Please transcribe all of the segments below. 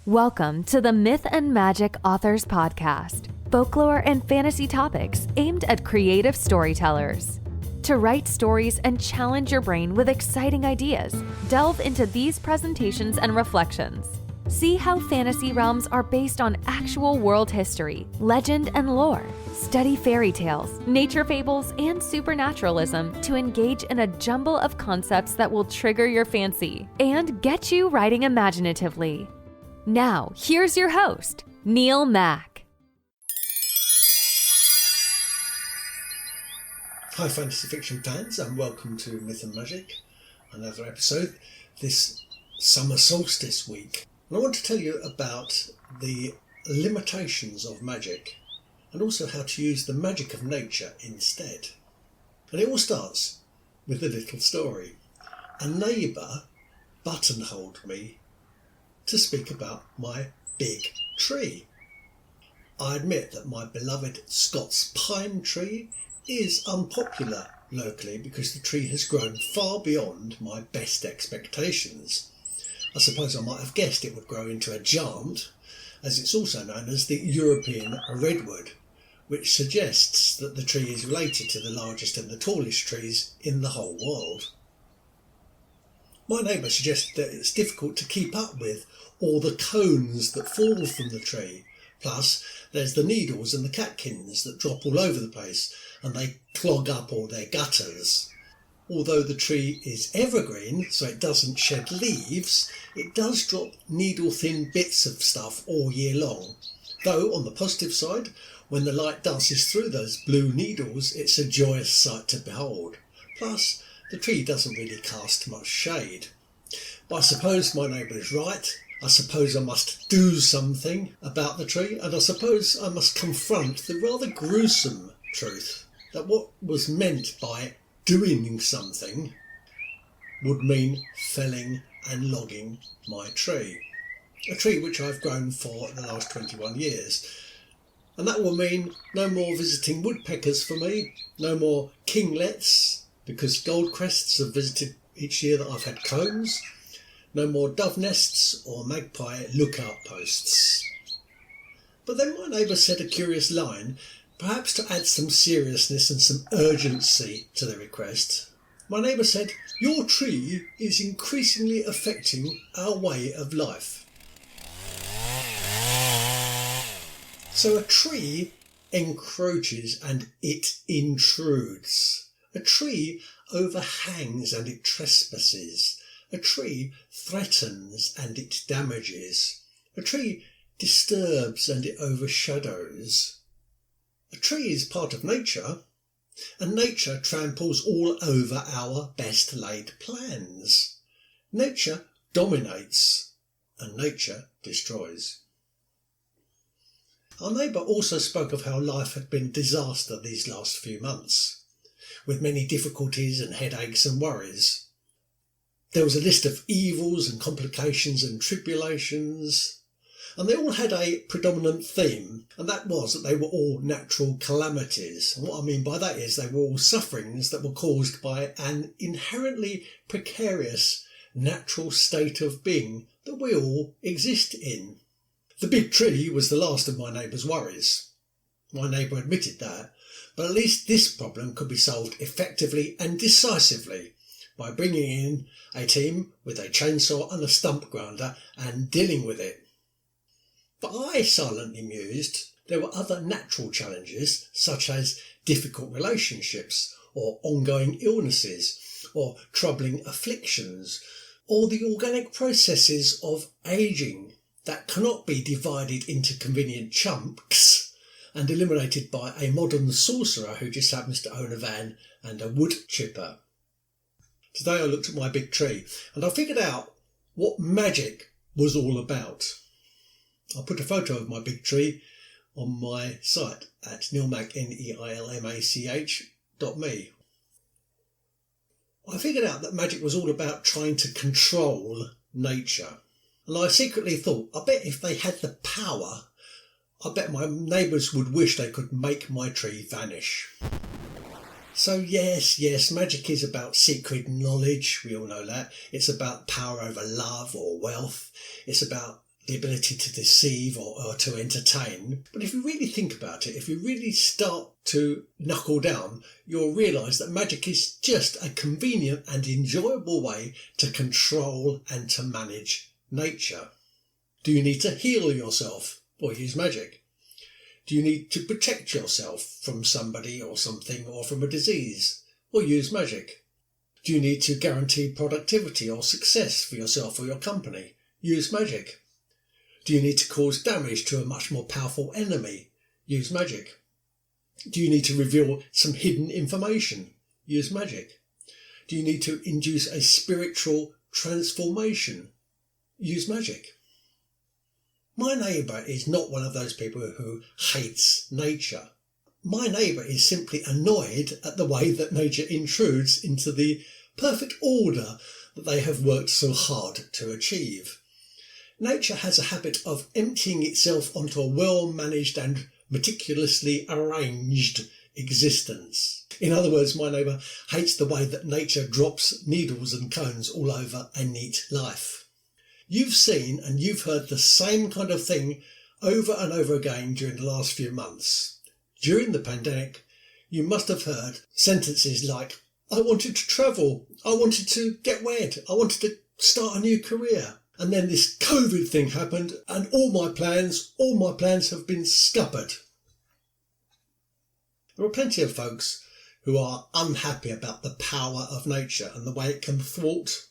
Welcome to the Myth and Magic Authors Podcast, folklore and fantasy topics aimed at creative storytellers. To write stories and challenge your brain with exciting ideas, delve into these presentations and reflections. See how fantasy realms are based on actual world history, legend, and lore. Study fairy tales, nature fables, and supernaturalism to engage in a jumble of concepts that will trigger your fancy and get you writing imaginatively. Now, here's your host, Neil Mack. Hi fantasy fiction fans, and welcome to Myth and Magic, another episode this summer solstice week. And I want to tell you about the limitations of magic and also how to use the magic of nature instead. And it all starts with a little story. A neighbour buttonholed me to speak about my big tree. I admit that my beloved Scots pine tree is unpopular locally because the tree has grown far beyond my best expectations. I suppose I might have guessed it would grow into a giant, as it's also known as the European redwood, which suggests that the tree is related to the largest and the tallest trees in the whole world. My neighbour suggested that it's difficult to keep up with all the cones that fall from the tree. Plus, there's the needles and the catkins that drop all over the place and they clog up all their gutters. Although the tree is evergreen, so it doesn't shed leaves, it does drop needle-thin bits of stuff all year long. Though, on the positive side, when the light dances through those blue needles, it's a joyous sight to behold. Plus, the tree doesn't really cast much shade. But I suppose my neighbour is right. I suppose I must do something about the tree, and I suppose I must confront the rather gruesome truth that what was meant by doing something would mean felling and logging my tree. A tree which I've grown for the last 21 years. And that will mean no more visiting woodpeckers for me, no more kinglets, because goldcrests have visited each year that I've had combs, no more dove nests or magpie lookout posts. But then my neighbour said a curious line, perhaps to add some seriousness and some urgency to the request. My neighbour said, "Your tree is increasingly affecting our way of life." So a tree encroaches and it intrudes. A tree overhangs and it trespasses. A tree threatens and it damages. A tree disturbs and it overshadows. A tree is part of nature, and nature tramples all over our best laid plans. Nature dominates and nature destroys. Our neighbour also spoke of how life had been a disaster these last few months, with many difficulties and headaches and worries. There was a list of evils and complications and tribulations, and they all had a predominant theme, and that was that they were all natural calamities. And what I mean by that is they were all sufferings that were caused by an inherently precarious natural state of being that we all exist in. The big tree was the last of my neighbour's worries. My neighbour admitted that, but at least this problem could be solved effectively and decisively by bringing in a team with a chainsaw and a stump grinder and dealing with it. But I silently mused there were other natural challenges, such as difficult relationships or ongoing illnesses or troubling afflictions or the organic processes of ageing that cannot be divided into convenient chunks and eliminated by a modern sorcerer who just happens to own a van and a wood chipper. Today I looked at my big tree and I figured out what magic was all about. I'll put a photo of my big tree on my site at neilmach.me. I figured out that magic was all about trying to control nature. And I secretly thought, I bet if they had the power, I bet my neighbours would wish they could make my tree vanish. So yes, magic is about secret knowledge, we all know that. It's about power over love or wealth. It's about the ability to deceive or to entertain. But if you really think about it, if you really start to knuckle down, you'll realise that magic is just a convenient and enjoyable way to control and to manage nature. Do you need to heal yourself? Well, use magic. Do you need to protect yourself from somebody or something or from a disease? Well, use magic. Do you need to guarantee productivity or success for yourself or your company? Use magic. Do you need to cause damage to a much more powerful enemy? Use magic. Do you need to reveal some hidden information? Use magic. Do you need to induce a spiritual transformation? Use magic. My neighbour is not one of those people who hates nature. My neighbour is simply annoyed at the way that nature intrudes into the perfect order that they have worked so hard to achieve. Nature has a habit of emptying itself onto a well-managed and meticulously arranged existence. In other words, my neighbour hates the way that nature drops needles and cones all over a neat life. You've seen and you've heard the same kind of thing over and over again during the last few months. During the pandemic, you must have heard sentences like, I wanted to travel, I wanted to get wed, I wanted to start a new career. And then this COVID thing happened and all my plans have been scuppered. There are plenty of folks who are unhappy about the power of nature and the way it can thwart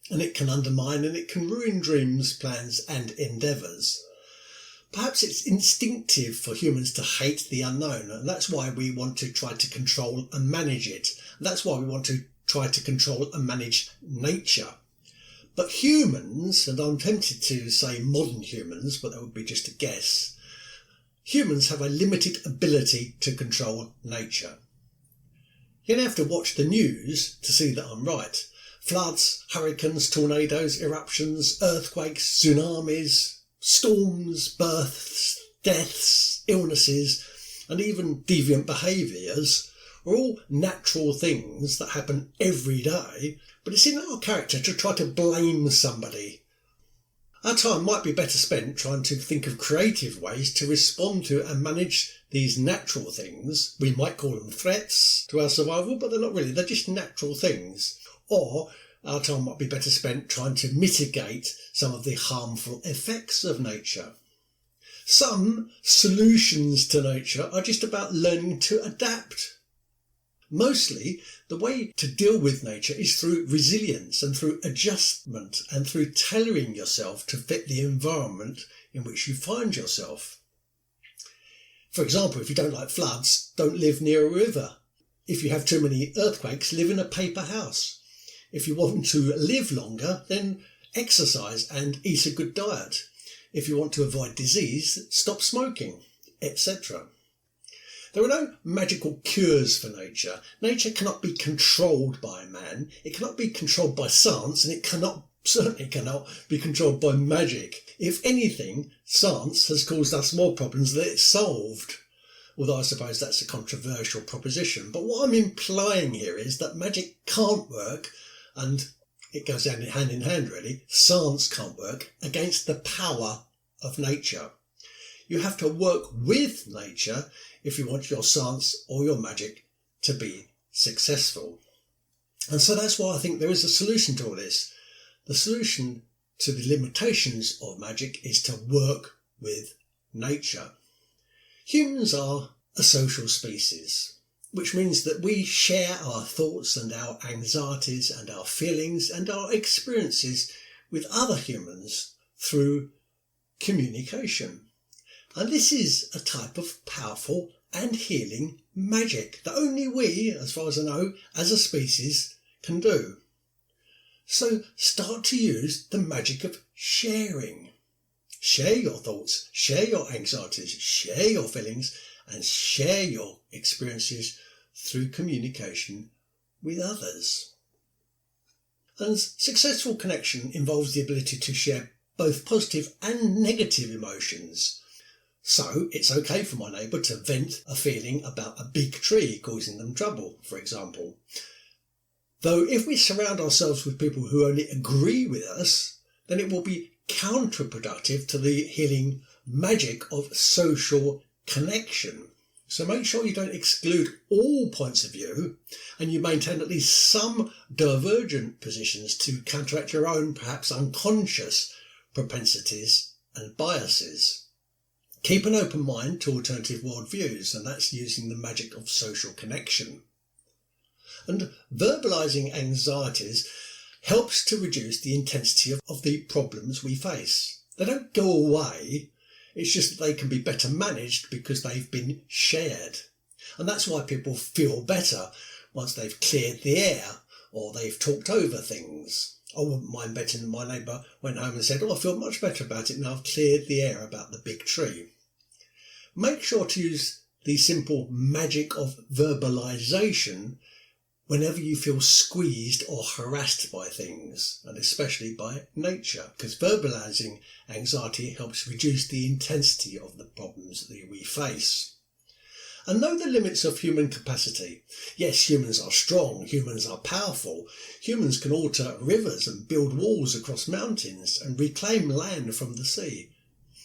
and it can undermine and it can ruin dreams, plans and endeavours. Perhaps it's instinctive for humans to hate the unknown, and that's why we want to try to control and manage it. That's why we want to try to control and manage nature. But humans, and I'm tempted to say modern humans, but that would be just a guess, humans have a limited ability to control nature. You don't have to watch the news to see that I'm right. Floods, hurricanes, tornadoes, eruptions, earthquakes, tsunamis, storms, births, deaths, illnesses, and even deviant behaviours are all natural things that happen every day, but it's in our character to try to blame somebody. Our time might be better spent trying to think of creative ways to respond to and manage these natural things. We might call them threats to our survival, but they're not really, they're just natural things. Or our time might be better spent trying to mitigate some of the harmful effects of nature. Some solutions to nature are just about learning to adapt. Mostly, the way to deal with nature is through resilience and through adjustment and through tailoring yourself to fit the environment in which you find yourself. For example, if you don't like floods, don't live near a river. If you have too many earthquakes, live in a paper house. If you want to live longer, then exercise and eat a good diet. If you want to avoid disease, stop smoking, etc. There are no magical cures for nature. Nature cannot be controlled by man. It cannot be controlled by science, and it certainly cannot be controlled by magic. If anything, science has caused us more problems than it's solved. Although I suppose that's a controversial proposition. But what I'm implying here is that magic can't work, and it goes hand in hand really, science can't work against the power of nature. You have to work with nature if you want your science or your magic to be successful. And so that's why I think there is a solution to all this. The solution to the limitations of magic is to work with nature. Humans are a social species, which means that we share our thoughts and our anxieties and our feelings and our experiences with other humans through communication. And this is a type of powerful and healing magic that only we, as far as I know, as a species can do. So start to use the magic of sharing. Share your thoughts, share your anxieties, share your feelings, and share your experiences through communication with others. And successful connection involves the ability to share both positive and negative emotions. So it's okay for my neighbour to vent a feeling about a big tree causing them trouble, for example. Though if we surround ourselves with people who only agree with us, then it will be counterproductive to the healing magic of social connection. So make sure you don't exclude all points of view and you maintain at least some divergent positions to counteract your own perhaps unconscious propensities and biases. Keep an open mind to alternative worldviews, and that's using the magic of social connection. And verbalizing anxieties helps to reduce the intensity of the problems we face. They don't go away. It's just that they can be better managed because they've been shared. And that's why people feel better once they've cleared the air or they've talked over things. I wouldn't mind betting my neighbour went home and said, I feel much better about it now I've cleared the air about the big tree. Make sure to use the simple magic of verbalisation whenever you feel squeezed or harassed by things, and especially by nature, because verbalising anxiety helps reduce the intensity of the problems that we face. And know the limits of human capacity. Yes, humans are strong, humans are powerful, humans can alter rivers and build walls across mountains and reclaim land from the sea.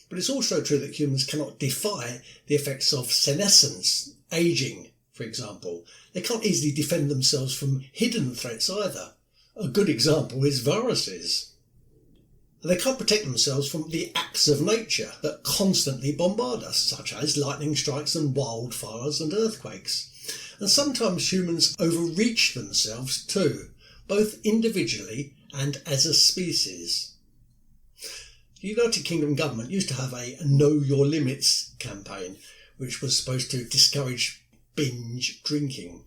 But it's also true that humans cannot defy the effects of senescence, ageing, for example. They can't easily defend themselves from hidden threats either. A good example is viruses. They can't protect themselves from the acts of nature that constantly bombard us, such as lightning strikes and wildfires and earthquakes. And sometimes humans overreach themselves too, both individually and as a species. The United Kingdom government used to have a Know Your Limits campaign, which was supposed to discourage binge drinking.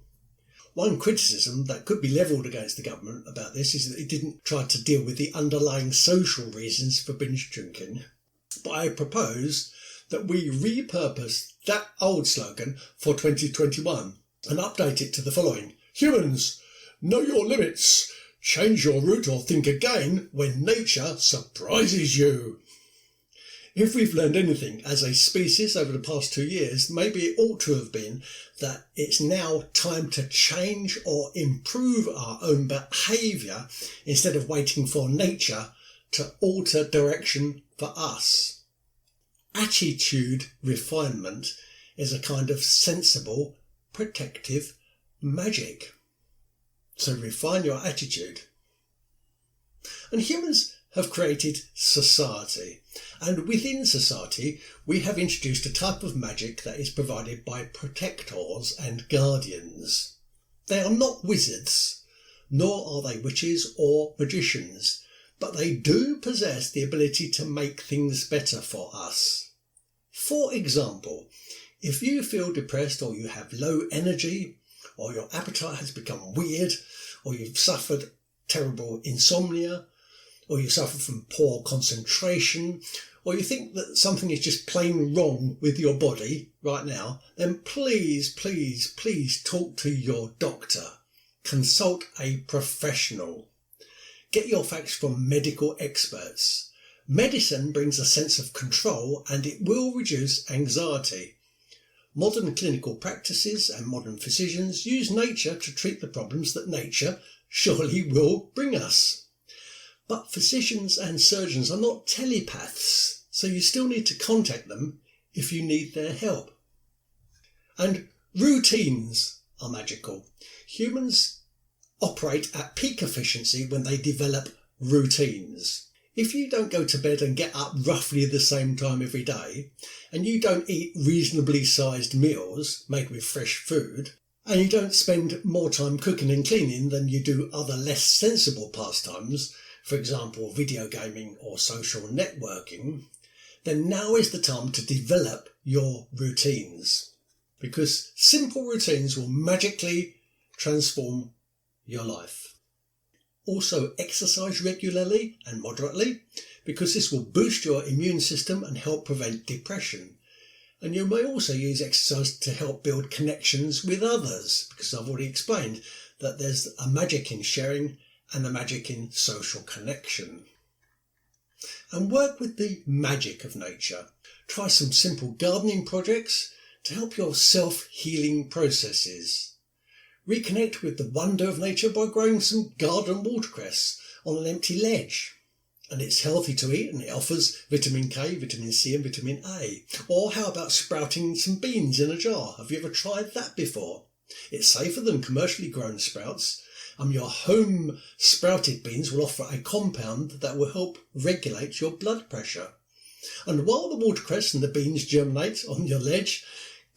One criticism that could be levelled against the government about this is that it didn't try to deal with the underlying social reasons for binge drinking. But I propose that we repurpose that old slogan for 2021 and update it to the following. Humans, know your limits. Change your route or think again when nature surprises you. If we've learned anything as a species over the past 2 years, maybe it ought to have been that it's now time to change or improve our own behaviour instead of waiting for nature to alter direction for us. Attitude refinement is a kind of sensible, protective magic. So refine your attitude. And humans have created society, and within society we have introduced a type of magic that is provided by protectors and guardians. They are not wizards, nor are they witches or magicians, but they do possess the ability to make things better for us. For example, if you feel depressed or you have low energy, or your appetite has become weird, or you've suffered terrible insomnia, or you suffer from poor concentration, or you think that something is just plain wrong with your body right now, then please, please, please talk to your doctor. Consult a professional. Get your facts from medical experts. Medicine brings a sense of control and it will reduce anxiety. Modern clinical practices and modern physicians use nature to treat the problems that nature surely will bring us. But physicians and surgeons are not telepaths, so you still need to contact them if you need their help. And routines are magical. Humans operate at peak efficiency when they develop routines. If you don't go to bed and get up roughly the same time every day, and you don't eat reasonably sized meals made with fresh food, and you don't spend more time cooking and cleaning than you do other less sensible pastimes, for example, video gaming or social networking, then now is the time to develop your routines, because simple routines will magically transform your life. Also, exercise regularly and moderately, because this will boost your immune system and help prevent depression. And you may also use exercise to help build connections with others, because I've already explained that there's a magic in sharing and the magic in social connection. And work with the magic of nature. Try some simple gardening projects to help your self-healing processes. Reconnect with the wonder of nature by growing some garden watercress on an empty ledge. and it's healthy to eat, and it offers vitamin K, vitamin C and vitamin A. Or how about sprouting some beans in a jar? Have you ever tried that before? It's safer than commercially grown sprouts. Your home sprouted beans will offer a compound that will help regulate your blood pressure. And while the watercress and the beans germinate on your ledge,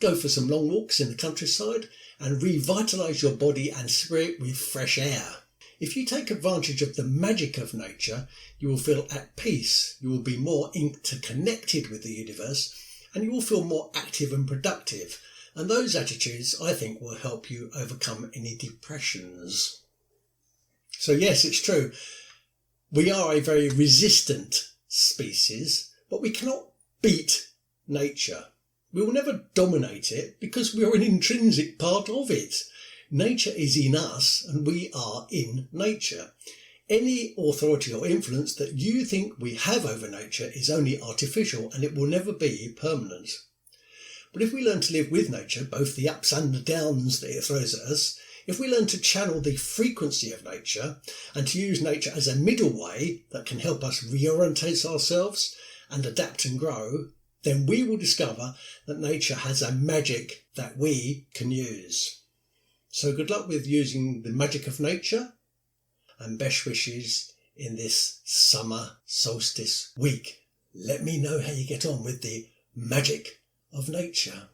go for some long walks in the countryside and revitalise your body and spirit with fresh air. If you take advantage of the magic of nature, you will feel at peace, you will be more interconnected with the universe, and you will feel more active and productive. And those attitudes, I think, will help you overcome any depressions. So yes, it's true. We are a very resistant species, but we cannot beat nature. We will never dominate it because we are an intrinsic part of it. Nature is in us and we are in nature. Any authority or influence that you think we have over nature is only artificial and it will never be permanent. But if we learn to live with nature, both the ups and the downs that it throws at us, if we learn to channel the frequency of nature and to use nature as a middle way that can help us reorientate ourselves and adapt and grow, then we will discover that nature has a magic that we can use. So good luck with using the magic of nature, and best wishes in this summer solstice week. Let me know how you get on with the magic of nature.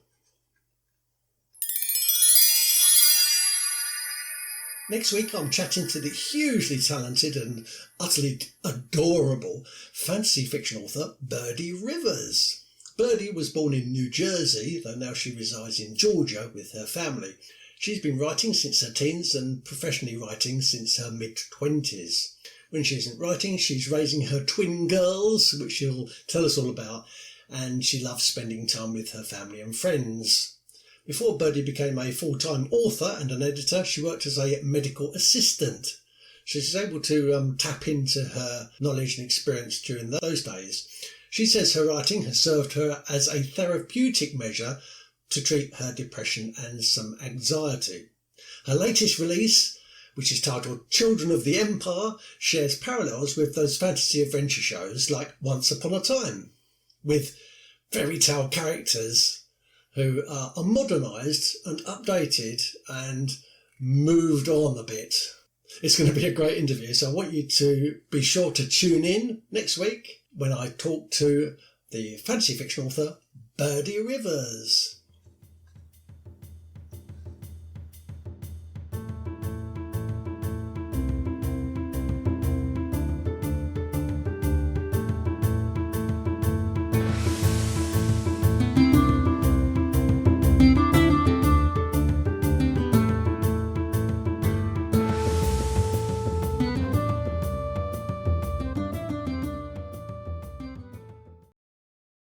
Next week I'm chatting to the hugely talented and utterly adorable fantasy fiction author Birdie Rivers. Birdie was born in New Jersey, though now she resides in Georgia with her family. She's been writing since her teens and professionally writing since her mid-20s. When she isn't writing, she's raising her twin girls, which she'll tell us all about, and she loves spending time with her family and friends. Before Birdie became a full-time author and an editor, she worked as a medical assistant. She's able to tap into her knowledge and experience during those days. She says her writing has served her as a therapeutic measure to treat her depression and some anxiety. Her latest release, which is titled Children of the Empire, shares parallels with those fantasy adventure shows like Once Upon a Time, with fairy tale characters who are modernised and updated and moved on a bit. It's going to be a great interview, so I want you to be sure to tune in next week when I talk to the fantasy fiction author Birdie Rivers.